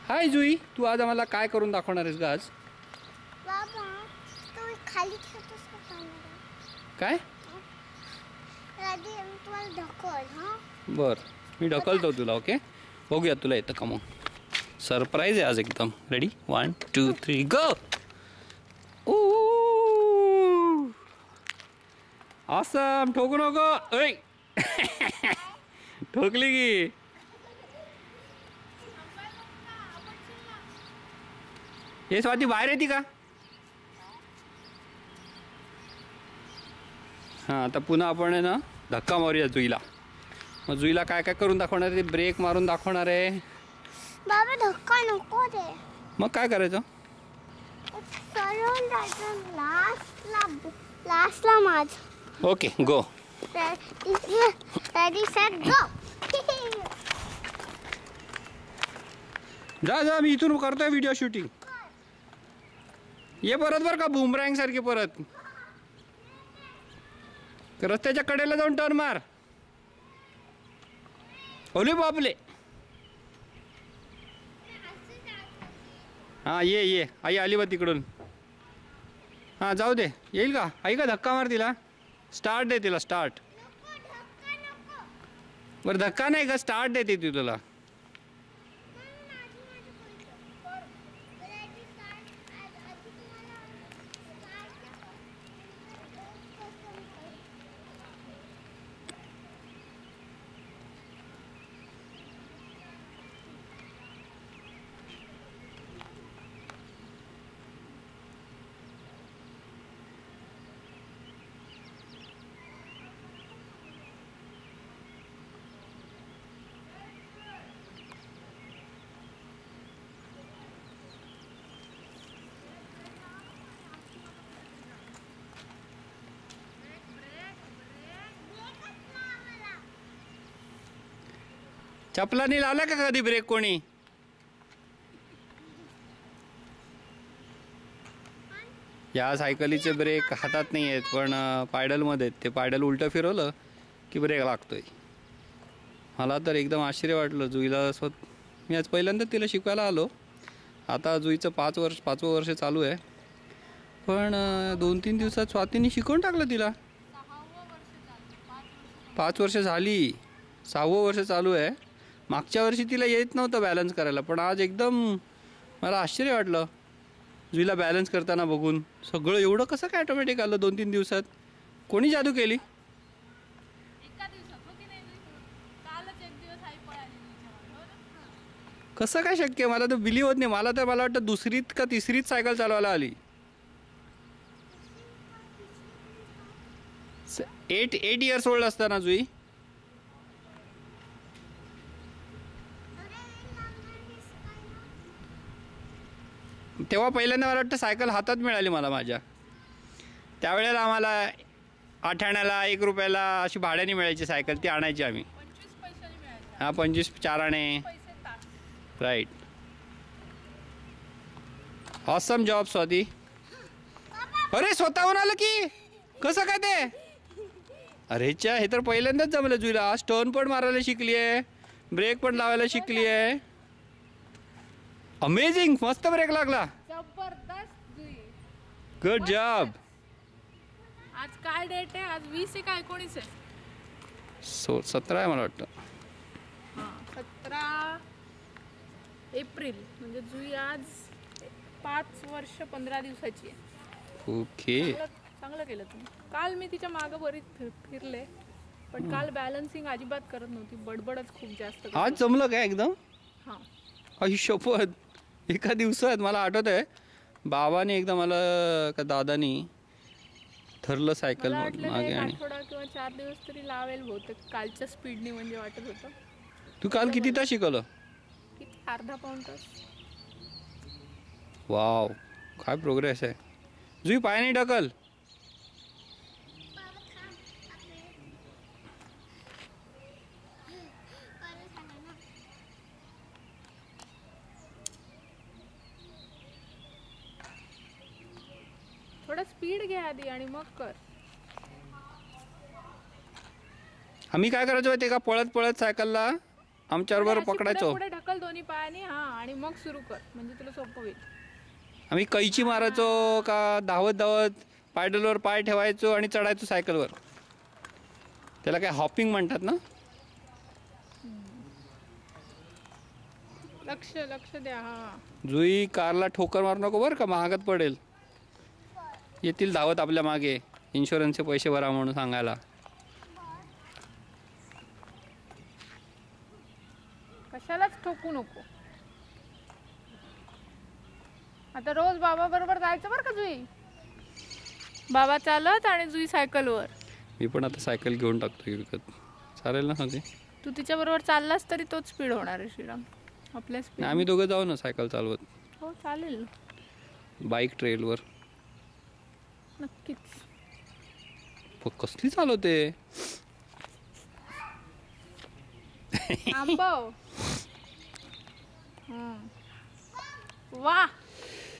हाय जुई, तू आज आम्हाला काय करून दाखवणार आहेस ग आज? बाबा तू खाली खेळतोस का पाण्याला? काय? आधी तुम्हाला ढकल. हां बर, मी ढकलतो तुला. ओके, बघूया तुला येतं का मग. सरप्राईज आहे आज एकदम. रेडी? 1 2 3 गो. ऑसम. ठोकू नको. ओय ठोकली की. हे स्वाती बाहेर येते का? हां, आता पुन्हा आपण आहे ना धक्का मारूया जुईला. मग जुईला काय काय करून दाखवणार आहे? ब्रेक मारून दाखवणार आहे. बाबा धक्का नको रे. मग काय करायचं? सरळ जायचं लास्टला माझ. Okay go. Ready set go. जा जा, मी इथून करतोय व्हिडिओ शूटिंग. ये परत बरं का, बुमरँग सारखी परत रस्त्याच्या कडेला जाऊन टर्न मार. ओले बापले. हां ये आई आली बा तिकडून. हां जाऊ दे, येईल का? आई का धक्का मार तिला. स्टार्ट दे तिला, स्टार्ट. बरं धक्का नाही का, स्टार्ट देते ती तुला. चपलानी लावला का कधी ब्रेक कोणी? या सायकलीचे ब्रेक हातात नाही आहेत, पण पायडलमध्ये आहेत. ते पायडल उलटं फिरवलं की ब्रेक लागतोय. मला तर एकदम आश्चर्य वाटलं. जुईला मी आज पहिल्यांदा तिला शिकवायला आलो. आता जुईचं 5वं वर्ष चालू आहे, पण 2-3 दिवसात स्वातीने शिकवून टाकलं तिला. 5 वर्ष झाली, 6वं वर्ष चालू आहे. मागच्या वर्षी तिला येत नव्हतं बॅलन्स करायला, पण आज एकदम मला आश्चर्य वाटलं जुईला बॅलन्स करताना बघून. सगळं एवढं कसं काय ऑटोमॅटिक आलं 2-3 दिवसात? कोणी जादू केली? कसं काय शक्य? मला तर बिलीव होत नाही. मला वाटतं 2रीत का 3रीत सायकल चालवायला आली. 8 इयर्स ओल्ड असताना जुई. तेव्हा पहिल्यांदा मला वाटतं सायकल हातात मिळाली मला माझ्या. त्यावेळेला आम्हाला 8 आण्याला 1 रुपयाला अशी भाड्याने मिळायची सायकल, ती आणायची आम्ही. 25 पैशाने मिळायची. हां 25 4 आणे. राईट. Awesome job Swati. अरे स्वतःहून आलं की कसं काय ते? अरे च्या, हे तर पहिल्यांदाच जमलं जुईला. आज टर्न पण मारायला शिकली आहे, ब्रेक पण लावायला शिकली आहे. अमेझिंग, मस्त ब्रेक लागला. जबरदस्त जुई. Good job. आज काय डेट आहे? आज 20 आहे का 19 आहे? 17 आहे मला वाटतं. हां 17 एप्रिल. म्हणजे जुई आज 5 वर्ष 15 दिवसाची आहे. ओके, चांगलं केलं तुम्ही. काल मी तिच्या मागं बरीच फिरले, पण काल बॅलन्सिंग अजिबात करत नव्हती. बडबडच खूप जास्त. आज जमलं काय एकदम? हां आई शपथ, एका दिवसात. मला आठवत आहे बाबाने एकदा मला का दादानी धरलं सायकल मागे आणि आठवडा किंवा 4 दिवस तरी लावेल बहुतेक. कालच्या स्पीडनी म्हणजे वाटत होतं. तू काल किती तास शिकवलं? किती? अर्धा पाऊण तास. वाव, काय प्रोग्रेस आहे. जुई पायाने ढकल. थोडा स्पीड घे आधी आणि मग कर. आम्ही काय करायचो ते का, पळत पळत सायकलला आमच्याबरोबर पकडायचो. पुढे ढकल दोन्ही पायाने. हां. आणि मग सुरू कर, म्हणजे तुला सोपं होईल. आम्ही कैची मारायचो का धावत धावत पायडलवर पाय ठेवायचो आणि चढायचो सायकलवर. त्याला काय हॉपिंग म्हणतात ना. लक्ष लक्ष द्या. हा जुई कारला ठोकर मारू नको बरं का, महागात पडेल. येतील धावत आपल्या मागे इन्शुरन्सचे पैसे भरा म्हणून सांगायला. कशालाच ठोकू नको. आता रोज बाबा बरोबर जायचं बरं का जुई. बाबा चालत आणि जुई सायकलवर. मी पण आता सायकल घेऊन टाकतो विकत. चालेल ना सांगते. तू तिच्या बरोबर चाललास तरी तोच स्पीड होणार आहे श्रीराम आपल्या स्पीड. आम्ही दोघं जाऊ ना सायकल चालवत. हो चालेल बाईक ट्रेलवर. नक्कीच. कसली चालवते. आंबव. वा